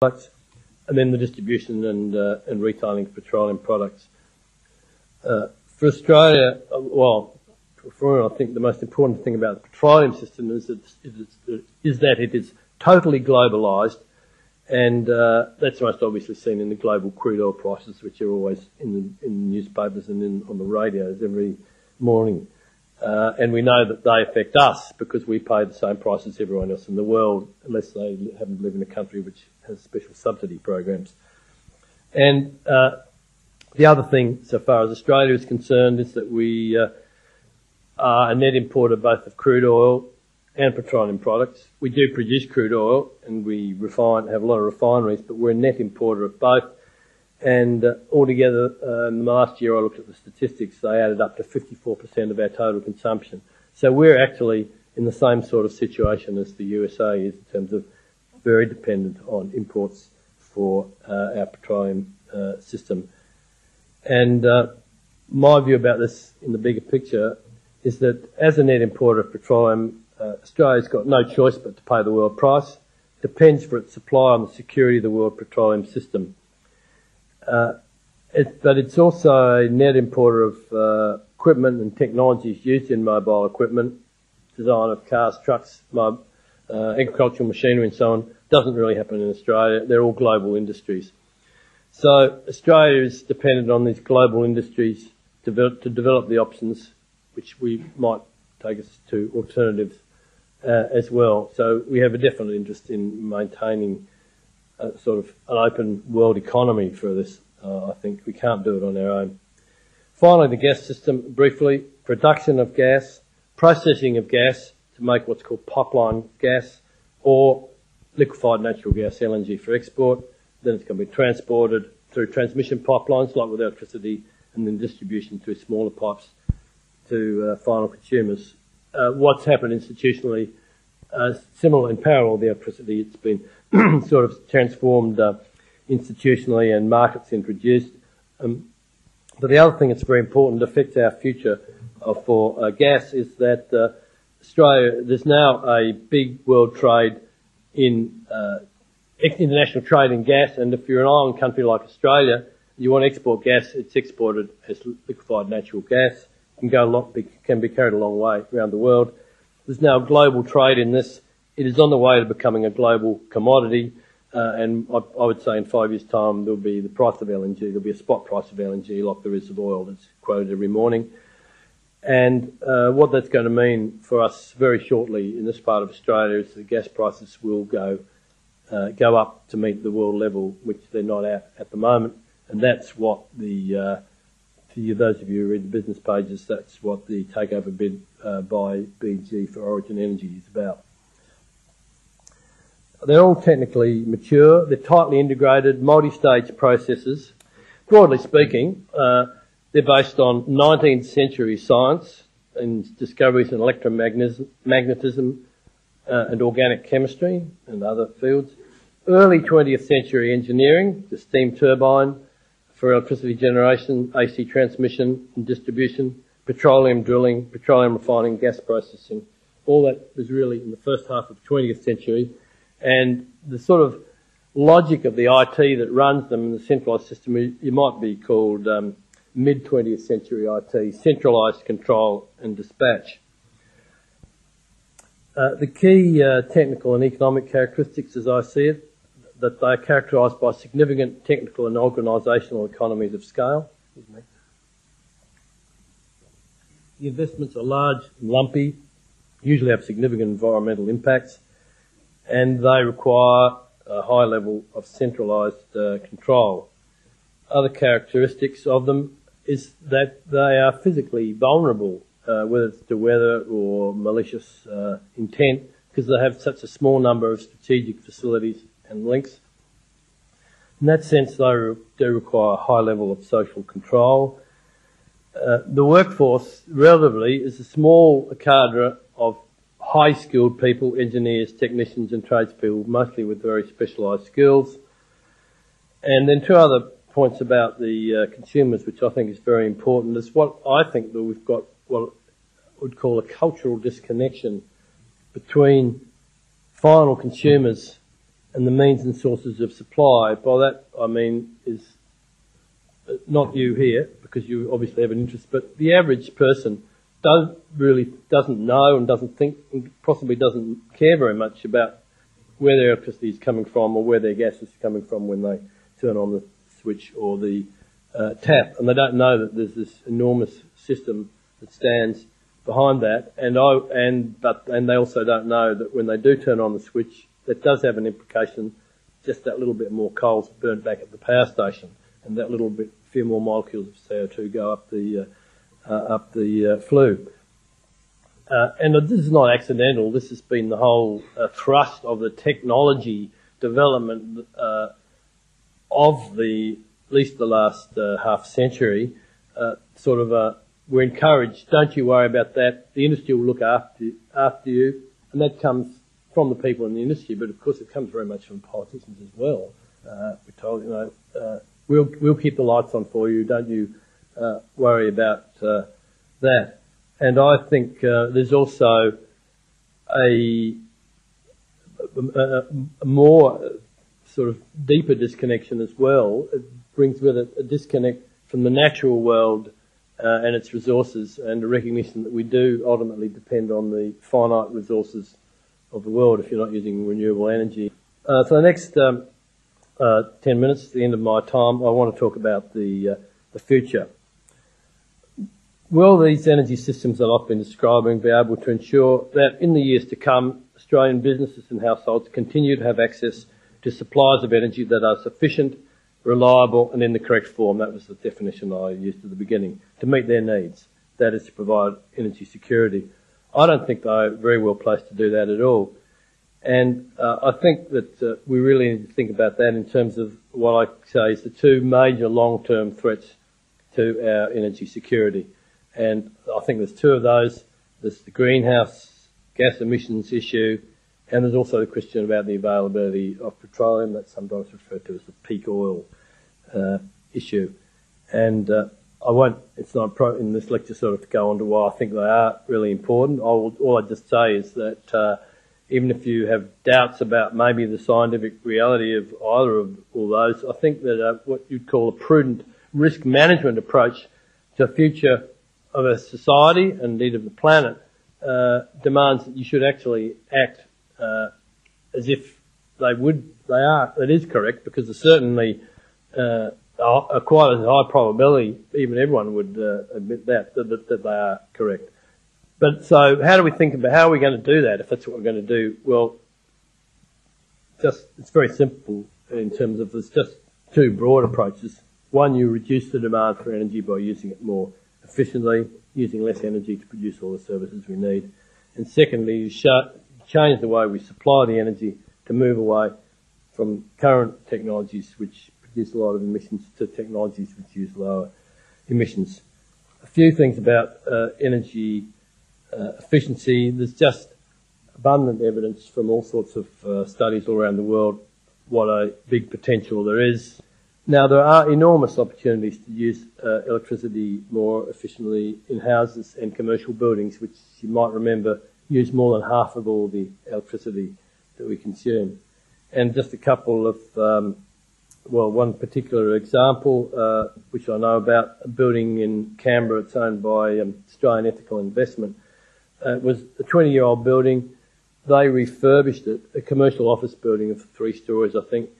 products, and then the distribution and retailing of petroleum products. For Australia, I think the most important thing about the petroleum system is that it is totally globalised, and that's most obviously seen in the global crude oil prices, which are always in the newspapers and on the radios every morning. And we know that they affect us because we pay the same price as everyone else in the world, unless they happen to live in a country which has special subsidy programs. And the other thing, so far as Australia is concerned, is that we are a net importer both of crude oil and petroleum products. We do produce crude oil and we have a lot of refineries, but we're a net importer of both. And altogether, in the last year I looked at the statistics, they added up to 54% of our total consumption. So we're actually in the same sort of situation as the USA is in terms of very dependent on imports for our petroleum system. And my view about this in the bigger picture is that as a net importer of petroleum, Australia's got no choice but to pay the world price. It depends for its supply on the security of the world petroleum system. But it's also a net importer of equipment and technologies used in mobile equipment, design of cars, trucks, agricultural machinery and so on. Doesn't really happen in Australia. They're all global industries. So Australia is dependent on these global industries to develop the options which we might take us to alternatives as well. So we have a definite interest in maintaining sort of an open world economy for this. I think we can't do it on our own. Finally, the gas system, briefly. Production of gas, processing of gas to make what's called pipeline gas or liquefied natural gas, LNG, for export. Then it's going to be transported through transmission pipelines like with electricity, and then distribution through smaller pipes to final consumers. What's happened institutionally, similar in parallel with the electricity, it's been sort of transformed institutionally and markets introduced. But the other thing that's very important that affects our future for gas is that Australia, there's now a big world trade in international trade in gas, and if you're an island country like Australia, you want to export gas, it's exported as liquefied natural gas. Can be carried a long way around the world. There's now global trade in this. It is on the way to becoming a global commodity, and I would say in 5 years' time there'll be the price of LNG. There'll be a spot price of LNG like there is of oil that's quoted every morning. And what that's going to mean for us very shortly in this part of Australia is that gas prices will go up to meet the world level, which they're not at the moment. And that's what for those of you who read the business pages, that's what the takeover bid by BG for Origin Energy is about. They're all technically mature. They're tightly integrated, multi-stage processes. Broadly speaking, they're based on 19th century science and discoveries in electromagnetism and organic chemistry and other fields. Early 20th century engineering, the steam turbine for electricity generation, AC transmission and distribution, petroleum drilling, petroleum refining, gas processing. All that was really in the first half of the 20th century. And the sort of logic of the IT that runs them in the centralised system, you might be called mid-20th century IT, centralised control and dispatch. The key technical and economic characteristics, as I see it, that they are characterised by significant technical and organisational economies of scale. The investments are large and lumpy, usually have significant environmental impacts, and they require a high level of centralised control. Other characteristics of them is that they are physically vulnerable, whether it's to weather or malicious intent, because they have such a small number of strategic facilities and links. In that sense, they do require a high level of social control. The workforce, relatively, is a small cadre of high-skilled people, engineers, technicians and tradespeople, mostly with very specialised skills. And then two other points about the consumers, which I think is very important, is what I think that we've got what I would call a cultural disconnection between final consumers and the means and sources of supply. By that I mean is not you here, because you obviously have an interest, but the average person doesn't know and doesn't think and possibly doesn't care very much about where their electricity is coming from or where their gas is coming from when they turn on the switch or the tap, and they don't know that there's this enormous system that stands behind that, and they also don't know that when they do turn on the switch, that does have an implication. Just that little bit more coal's burnt back at the power station, and that few more molecules of CO2 go up the flue. And this is not accidental. This has been the whole thrust of the technology development of at least the last half century. We're encouraged, don't you worry about that, the industry will look after you, and that comes from the people in the industry, but of course it comes very much from politicians as well. We're told, we'll keep the lights on for you, don't you worry about that. And I think there's also a more sort of deeper disconnection as well. It brings with it a disconnect from the natural world and its resources, and a recognition that we do ultimately depend on the finite resources of the world if you're not using renewable energy. For the next 10 minutes, at the end of my time, I want to talk about the future. Will these energy systems that I've been describing be able to ensure that in the years to come, Australian businesses and households continue to have access to supplies of energy that are sufficient, reliable and in the correct form? That was the definition I used at the beginning, to meet their needs. That is to provide energy security. I don't think they're very well placed to do that at all. And I think that we really need to think about that in terms of what I say is the two major long-term threats to our energy security. And I think there's two of those. There's the greenhouse gas emissions issue, and there's also the question about the availability of petroleum, that's sometimes referred to as the peak oil issue. And it's not in this lecture sort of to go on to why I think they are really important. All I'd just say is that even if you have doubts about maybe the scientific reality of either of all those, I think that what you'd call a prudent risk management approach to the future of a society and indeed of the planet demands that you should actually act as if that is correct, because there's certainly quite a high probability, even everyone would admit that they are correct. But so how do we think about how are we going to do that if that's what we're going to do? Well, it's very simple in terms of there's just two broad approaches. One, you reduce the demand for energy by using it more efficiently, using less energy to produce all the services we need. And secondly, you change the way we supply the energy to move away from current technologies which produce a lot of emissions to technologies which use lower emissions. A few things about energy efficiency. There's just abundant evidence from all sorts of studies all around the world what a big potential there is. Now, there are enormous opportunities to use electricity more efficiently in houses and commercial buildings, which you might remember use more than half of all the electricity that we consume. And just a couple of, one particular example, which I know about, a building in Canberra. It's owned by Australian Ethical Investment. It was a 20-year-old building. They refurbished it, a commercial office building of 3 stories, I think.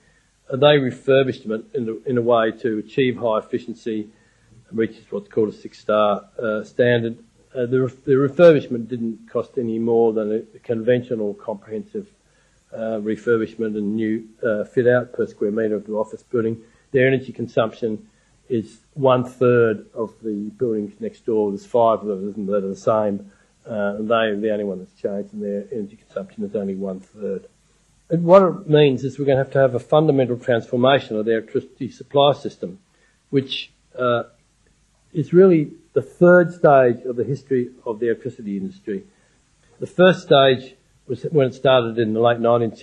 They refurbished it in a way to achieve high efficiency, reaches what's called a 6-star standard. The refurbishment didn't cost any more than a conventional comprehensive refurbishment and new fit-out per square metre of the office building. Their energy consumption is 1/3 of the buildings next door. There's 5 of them that are the same, and they're the only one that's changed, and their energy consumption is only 1/3. And what it means is we're going to have a fundamental transformation of the electricity supply system, which is really the third stage of the history of the electricity industry. The first stage was when it started in the late 19th century.